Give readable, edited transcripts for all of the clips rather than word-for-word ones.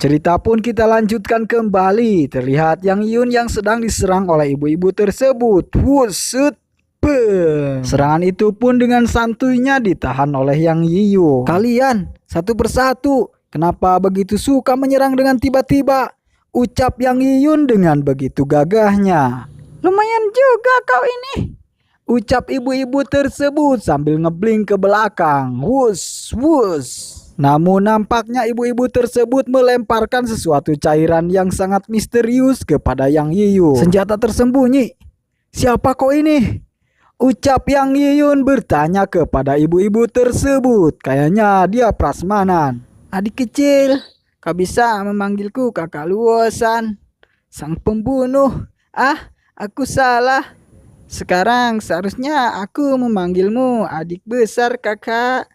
Cerita pun kita lanjutkan kembali. Terlihat Yang Yun yang sedang diserang oleh ibu-ibu tersebut. Wusut. Serangan itu pun dengan santuinya ditahan oleh Yang Yiyu. Kalian satu persatu, kenapa begitu suka menyerang dengan tiba-tiba? Ucap Yang Yiyun dengan begitu gagahnya. Lumayan juga kau ini, ucap ibu-ibu tersebut sambil ngebling ke belakang. Wus, wus. Namun nampaknya ibu-ibu tersebut melemparkan sesuatu cairan yang sangat misterius kepada Yang Yiyu. Senjata tersembunyi. Siapa kau ini? Ucap Yang Yiyun bertanya kepada ibu-ibu tersebut. Kayaknya dia prasmanan. Adik kecil, kau bisa memanggilku kakak Luosan, sang pembunuh. Aku salah. Sekarang seharusnya aku memanggilmu adik besar kakak.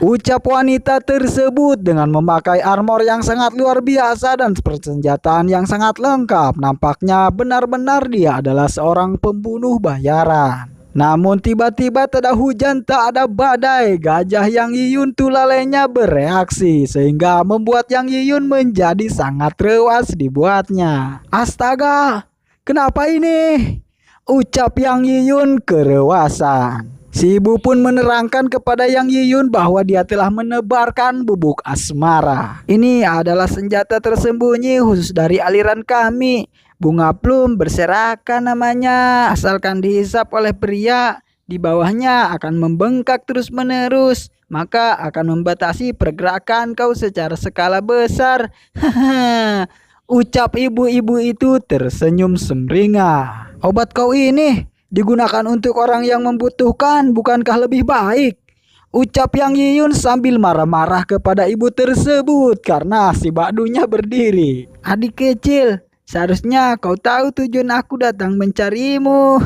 Ucap wanita tersebut dengan memakai armor yang sangat luar biasa dan persenjataan yang sangat lengkap. Nampaknya benar-benar dia adalah seorang pembunuh bayaran. Namun tiba-tiba tak ada hujan, tak ada badai. Gajah Yang Yiyun tulalainya bereaksi sehingga membuat Yang Yiyun menjadi sangat rewas dibuatnya. Astaga, kenapa ini? Ucap Yang Yiyun kerewasan. Si ibu pun menerangkan kepada Yang Yiyun bahwa dia telah menebarkan bubuk asmara. Ini adalah senjata tersembunyi khusus dari aliran kami. Bunga plum berserakan namanya. Asalkan dihisap oleh pria, di bawahnya akan membengkak terus-menerus. Maka akan membatasi pergerakan kau secara skala besar. Ucap ibu-ibu itu tersenyum sumringah. Obat kau ini digunakan untuk orang yang membutuhkan, bukankah lebih baik? Ucap Yang Yiyun sambil marah-marah kepada ibu tersebut karena si bakdunya berdiri. Adik kecil, seharusnya kau tahu tujuan aku datang mencarimu.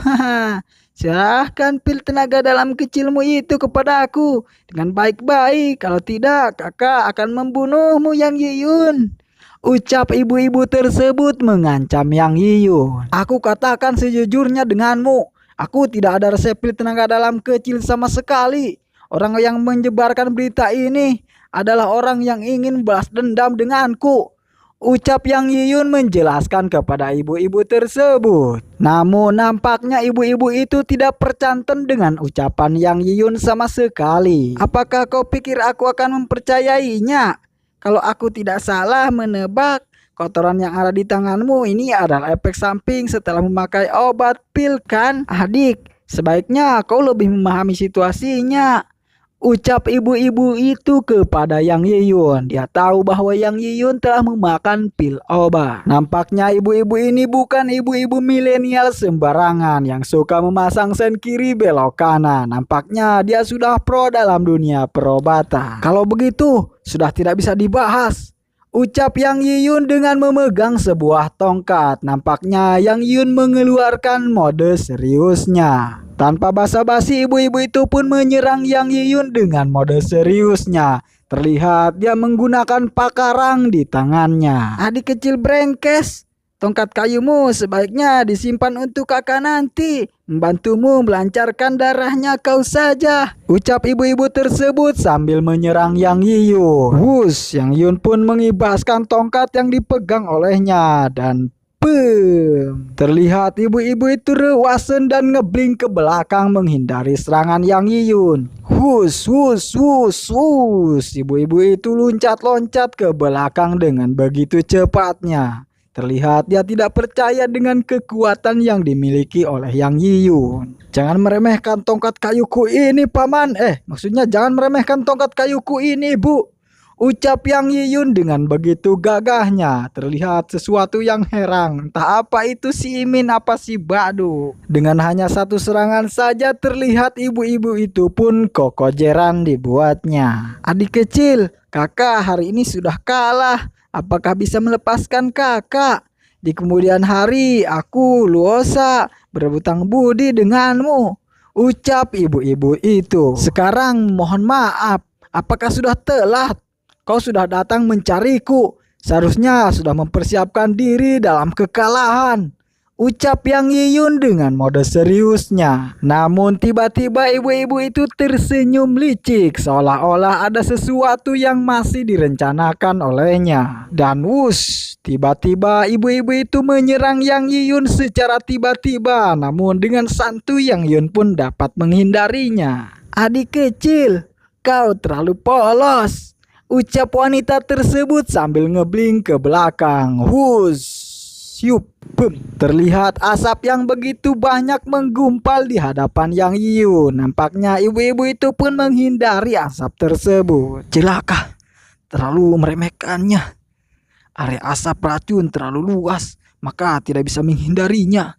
Serahkan pil tenaga dalam kecilmu itu kepada aku dengan baik-baik. Kalau tidak, kakak akan membunuhmu Yang Yiyun. Ucap ibu-ibu tersebut mengancam Yang Yiyun. Aku katakan sejujurnya denganmu. Aku tidak ada resep pil tenaga dalam kecil sama sekali. Orang yang menyebarkan berita ini adalah orang yang ingin balas dendam denganku. Ucap Yang Yiyun menjelaskan kepada ibu-ibu tersebut. Namun nampaknya ibu-ibu itu tidak percanten dengan ucapan Yang Yiyun sama sekali. Apakah kau pikir aku akan mempercayainya? Kalau aku tidak salah menebak, kotoran yang ada di tanganmu ini adalah efek samping setelah memakai obat pil kan? Adik, sebaiknya kau lebih memahami situasinya. Ucap ibu-ibu itu kepada Yang Yiyun. Dia tahu bahwa Yang Yiyun telah memakan pil obat. Nampaknya ibu-ibu ini bukan ibu-ibu milenial sembarangan yang suka memasang sen kiri belok kanan. Nampaknya dia sudah pro dalam dunia perobatan. Kalau begitu, sudah tidak bisa dibahas. Ucap Yang Yiyun dengan memegang sebuah tongkat. Nampaknya Yang Yiyun mengeluarkan mode seriusnya. Tanpa basa-basi, ibu-ibu itu pun menyerang Yang Yiyun dengan mode seriusnya. Terlihat dia menggunakan pakarang di tangannya. Adik kecil brengkes, tongkat kayumu sebaiknya disimpan untuk kakak nanti. Membantumu melancarkan darahnya kau saja. Ucap ibu-ibu tersebut sambil menyerang Yang Yiyun. Wus, Yang Yiyun pun mengibaskan tongkat yang dipegang olehnya dan terlihat ibu-ibu itu rewasen dan ngebling ke belakang menghindari serangan Yang Yiyun. Wus, wus, wus, wus. Ibu-ibu itu loncat-loncat ke belakang dengan begitu cepatnya. Terlihat dia tidak percaya dengan kekuatan yang dimiliki oleh Yang Yiyun. Jangan meremehkan tongkat kayuku ini, paman. Maksudnya jangan meremehkan tongkat kayuku ini, bu. Ucap Yang Yiyun dengan begitu gagahnya. Terlihat sesuatu yang heran. Entah apa itu si Imin apa si Badu. Dengan hanya satu serangan saja terlihat ibu-ibu itu pun kokojeran dibuatnya. Adik kecil, kakak hari ini sudah kalah. Apakah bisa melepaskan kakak? Di kemudian hari aku, Luosa, berhutang budi denganmu. Ucap ibu-ibu itu. Sekarang mohon maaf. Apakah sudah telat? Kau sudah datang mencariku. Seharusnya sudah mempersiapkan diri dalam kekalahan. ucap Yang Yiyun dengan mode seriusnya. Namun tiba-tiba ibu-ibu itu tersenyum licik seolah-olah ada sesuatu yang masih direncanakan olehnya. Dan wush, tiba-tiba ibu-ibu itu menyerang Yang Yiyun secara tiba-tiba. Namun dengan santuy Yang Yiyun pun dapat menghindarinya. Adik kecil, kau terlalu polos, ucap wanita tersebut sambil ngebling ke belakang. Wush. Siup, bum. Terlihat asap yang begitu banyak menggumpal di hadapan Yang Yiyun. Nampaknya ibu-ibu itu pun menghindari asap tersebut. Celaka, terlalu meremehkannya. Area asap racun terlalu luas, maka tidak bisa menghindarinya,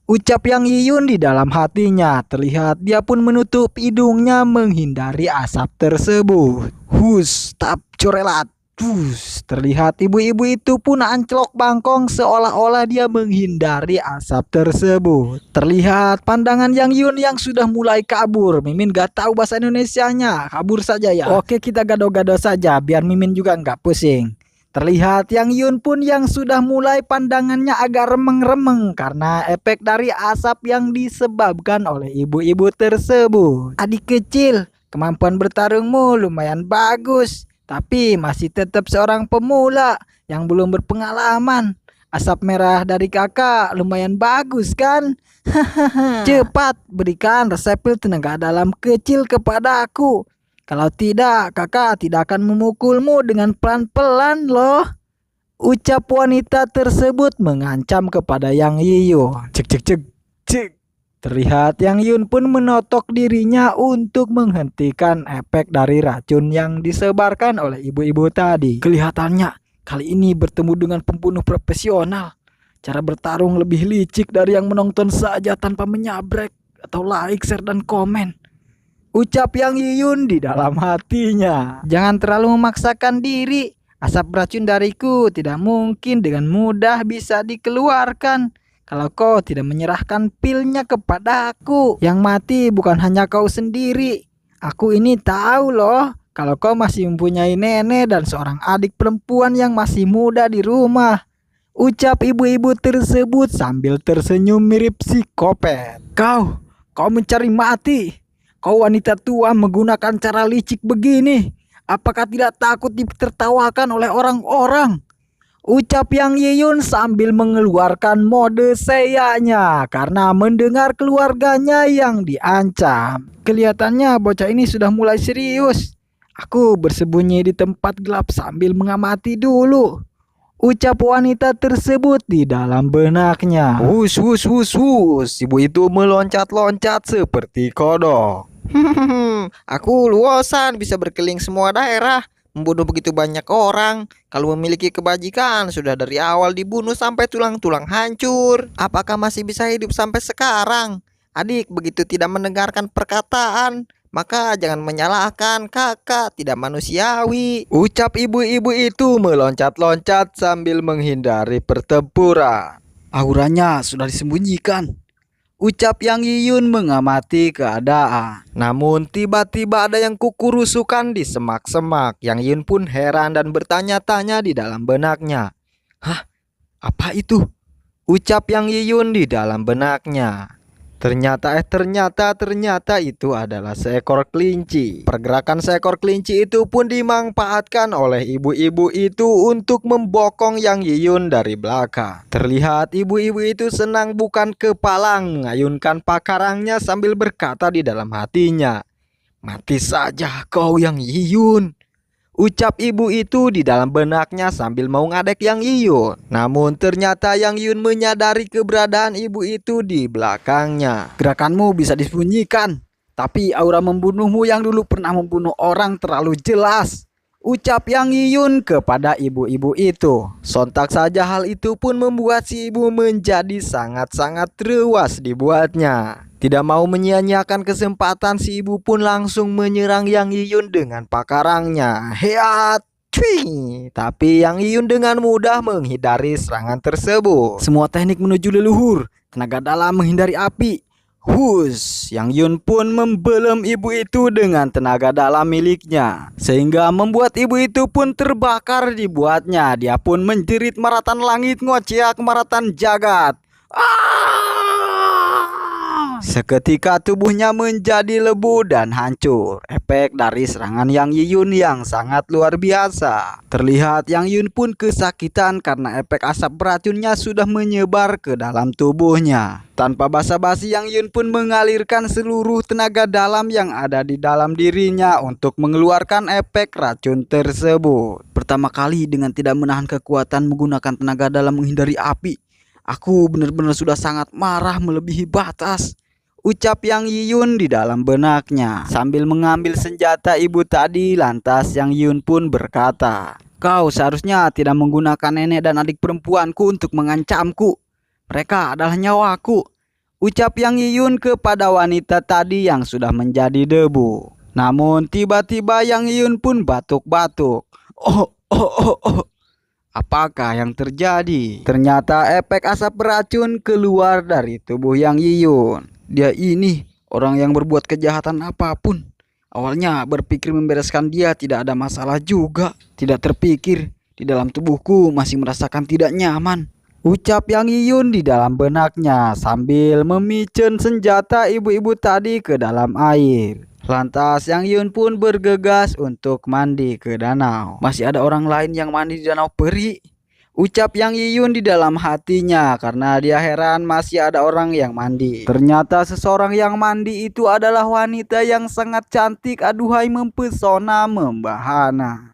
ucap Yang Yiyun di dalam hatinya. Terlihat dia pun menutup hidungnya menghindari asap tersebut. Hus, tap corelat. Terlihat ibu-ibu itu pun anclok bangkong seolah-olah dia menghindari asap tersebut. Terlihat pandangan Yang Yun yang sudah mulai kabur. Mimin gak tahu bahasa Indonesianya, kabur saja ya. Oke, kita gado-gado saja biar Mimin juga nggak pusing. Terlihat Yang Yun pun yang sudah mulai pandangannya agak remeng-remeng karena efek dari asap yang disebabkan oleh ibu-ibu tersebut. Adik kecil, kemampuan bertarungmu lumayan bagus, tapi masih tetap seorang pemula yang belum berpengalaman. Asap merah dari kakak lumayan bagus kan? Cepat berikan resep pil tenaga dalam kecil kepada aku. Kalau tidak, kakak tidak akan memukulmu dengan pelan-pelan loh, ucap wanita tersebut mengancam kepada Yang Yiyun. Cek cek cek cek. Terlihat Yang Yun pun menotok dirinya untuk menghentikan efek dari racun yang disebarkan oleh ibu-ibu tadi. Kelihatannya kali ini bertemu dengan pembunuh profesional. Cara bertarung lebih licik dari yang menonton saja tanpa menyabrek atau like, share, dan komen, ucap Yang Yiyun di dalam hatinya. Jangan terlalu memaksakan diri. Asap racun dariku tidak mungkin dengan mudah bisa dikeluarkan kalau kau tidak menyerahkan pilnya kepada aku. Yang mati bukan hanya kau sendiri. Aku ini tahu loh kalau kau masih mempunyai nenek dan seorang adik perempuan yang masih muda di rumah, ucap ibu-ibu tersebut sambil tersenyum mirip psikopat. Kau mencari mati. Kau wanita tua menggunakan cara licik begini. Apakah tidak takut ditertawakan oleh orang-orang, ucap Yang Yiyun sambil mengeluarkan mode seyanya karena mendengar keluarganya yang diancam. Kelihatannya bocah ini sudah mulai serius. Aku bersembunyi di tempat gelap sambil mengamati dulu, ucap wanita tersebut di dalam benaknya. Wush wush wush wush. Ibu itu meloncat-loncat seperti kodok. Aku luasan bisa berkeliling semua daerah, membunuh begitu banyak orang. Kalau memiliki kebajikan, sudah dari awal dibunuh sampai tulang-tulang hancur. Apakah masih bisa hidup sampai sekarang? Adik begitu tidak mendengarkan perkataan, maka jangan menyalahkan kakak, tidak manusiawi, ucap ibu-ibu itu meloncat-loncat sambil menghindari pertempuran. Auranya sudah disembunyikan, ucap Yang Yiyun mengamati keadaan. Namun tiba-tiba ada yang kukurusukan di semak-semak. Yang Yiyun pun heran dan bertanya-tanya di dalam benaknya. Hah? Apa itu? Ucap Yang Yiyun di dalam benaknya. Ternyata itu adalah seekor kelinci. Pergerakan seekor kelinci itu pun dimanfaatkan oleh ibu-ibu itu untuk membokong Yang Yiyun dari belakang. Terlihat ibu-ibu itu senang bukan kepalang, mengayunkan pakarangnya sambil berkata di dalam hatinya, mati saja kau Yang Yiyun, ucap ibu itu di dalam benaknya sambil mau ngadek Yang Yiyun. Namun ternyata Yang Yiyun menyadari keberadaan ibu itu di belakangnya. Gerakanmu bisa disembunyikan, tapi aura membunuhmu yang dulu pernah membunuh orang terlalu jelas, ucap Yang Yiyun kepada ibu-ibu itu. Sontak saja hal itu pun membuat si ibu menjadi sangat-sangat teruas dibuatnya. Tidak mau menyia-nyiakan kesempatan, si ibu pun langsung menyerang Yang Yiyun dengan pakarangnya. Heat! Cui! Tapi Yang Yiyun dengan mudah menghindari serangan tersebut. Semua teknik menuju leluhur, tenaga dalam menghindari api. Hus, Yang Yiyun pun membelem ibu itu dengan tenaga dalam miliknya, sehingga membuat ibu itu pun terbakar dibuatnya. Dia pun menjerit maratan langit, ngociak maratan jagat. Seketika tubuhnya menjadi lebu dan hancur. Efek dari serangan Yang Yiyun yang sangat luar biasa. Terlihat Yang Yun pun kesakitan karena efek asap beracunnya sudah menyebar ke dalam tubuhnya. Tanpa basa-basi, Yang Yun pun mengalirkan seluruh tenaga dalam yang ada di dalam dirinya untuk mengeluarkan efek racun tersebut. Pertama kali dengan tidak menahan kekuatan menggunakan tenaga dalam menghindari api, aku benar-benar sudah sangat marah melebihi batas, ucap Yang Yiyun di dalam benaknya. Sambil mengambil senjata ibu tadi, lantas Yang Yun pun berkata, "Kau seharusnya tidak menggunakan nenek dan adik perempuanku untuk mengancamku. Mereka adalah nyawaku," ucap Yang Yiyun kepada wanita tadi yang sudah menjadi debu. Namun tiba-tiba Yang Yiyun pun batuk-batuk. Oh. Apakah yang terjadi? Ternyata efek asap beracun keluar dari tubuh Yang Yiyun. Dia ini orang yang berbuat kejahatan apapun. Awalnya berpikir membereskan dia tidak ada masalah juga. Tidak terpikir di dalam tubuhku masih merasakan tidak nyaman, ucap Yang Yiyun di dalam benaknya sambil memicen senjata ibu-ibu tadi ke dalam air. Lantas Yang Yun pun bergegas untuk mandi ke danau. Masih ada orang lain yang mandi di danau peri, ucap Yang Yiyun di dalam hatinya karena dia heran masih ada orang yang mandi. Ternyata seseorang yang mandi itu adalah wanita yang sangat cantik, aduhai mempesona, membahana.